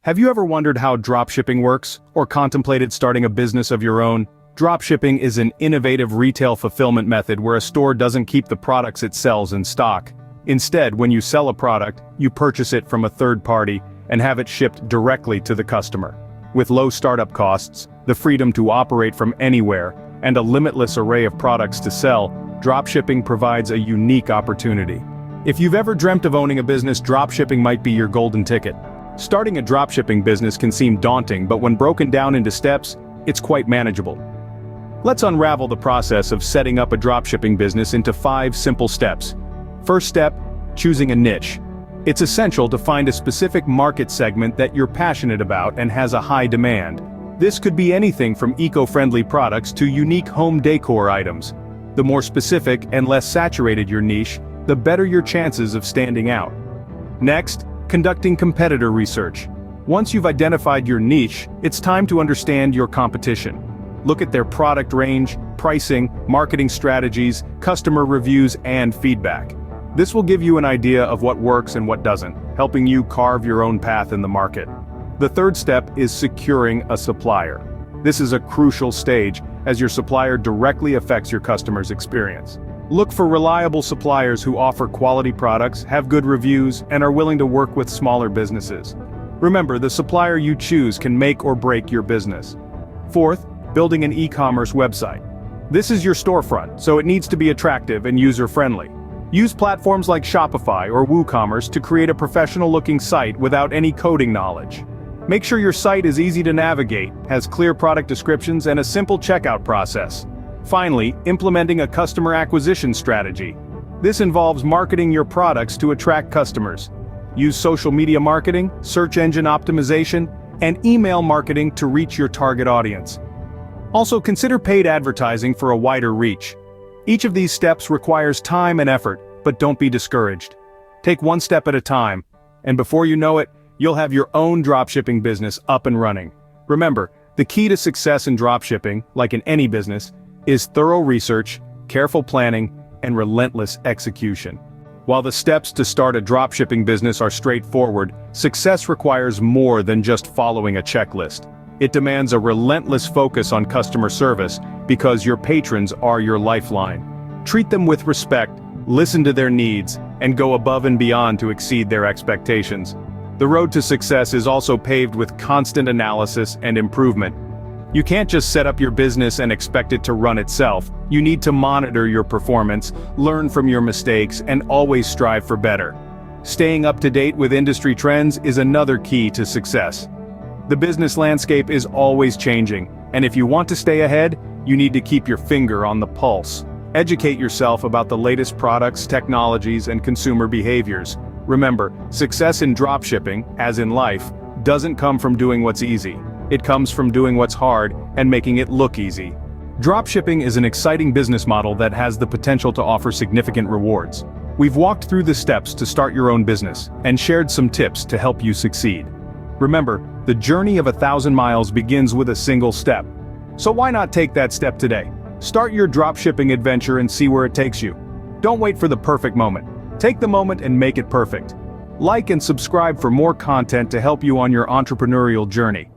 Have you ever wondered how dropshipping works, or contemplated starting a business of your own? Dropshipping is an innovative retail fulfillment method where a store doesn't keep the products it sells in stock. Instead, when you sell a product, you purchase it from a third party and have it shipped directly to the customer. With low startup costs, the freedom to operate from anywhere, and a limitless array of products to sell, dropshipping provides a unique opportunity. If you've ever dreamt of owning a business, dropshipping might be your golden ticket. Starting a dropshipping business can seem daunting, but when broken down into steps, it's quite manageable. Let's unravel the process of setting up a dropshipping business into 5 simple steps. First step, choosing a niche. It's essential to find a specific market segment that you're passionate about and has a high demand. This could be anything from eco-friendly products to unique home decor items. The more specific and less saturated your niche, the better your chances of standing out. Next, conducting competitor research. Once you've identified your niche, it's time to understand your competition. Look at their product range, pricing, marketing strategies, customer reviews, and feedback. This will give you an idea of what works and what doesn't, helping you carve your own path in the market. The third step is securing a supplier. This is a crucial stage, as your supplier directly affects your customer's experience. Look for reliable suppliers who offer quality products, have good reviews, and are willing to work with smaller businesses. Remember, the supplier you choose can make or break your business. Fourth, building an e-commerce website. This is your storefront, so it needs to be attractive and user-friendly. Use platforms like Shopify or WooCommerce to create a professional-looking site without any coding knowledge. Make sure your site is easy to navigate, has clear product descriptions, and a simple checkout process. Finally, implementing a customer acquisition strategy. This involves marketing your products to attract customers. Use social media marketing, search engine optimization, and email marketing to reach your target audience. Also, consider paid advertising for a wider reach. Each of these steps requires time and effort, but don't be discouraged. Take one step at a time, and before you know it, you'll have your own dropshipping business up and running. Remember, the key to success in dropshipping, like in any business, is thorough research, careful planning, and relentless execution. While the steps to start a dropshipping business are straightforward, success requires more than just following a checklist. It demands a relentless focus on customer service, because your patrons are your lifeline. Treat them with respect, listen to their needs, and go above and beyond to exceed their expectations. The road to success is also paved with constant analysis and improvement. You can't just set up your business and expect it to run itself. You need to monitor your performance, learn from your mistakes, and always strive for better. Staying up to date with industry trends is another key to success. The business landscape is always changing, and if you want to stay ahead, you need to keep your finger on the pulse. Educate yourself about the latest products, technologies, and consumer behaviors. Remember, success in dropshipping, as in life, doesn't come from doing what's easy. It comes from doing what's hard and making it look easy. Dropshipping is an exciting business model that has the potential to offer significant rewards. We've walked through the steps to start your own business and shared some tips to help you succeed. Remember, the journey of 1,000 miles begins with a single step. So why not take that step today? Start your dropshipping adventure and see where it takes you. Don't wait for the perfect moment. Take the moment and make it perfect. Like and subscribe for more content to help you on your entrepreneurial journey.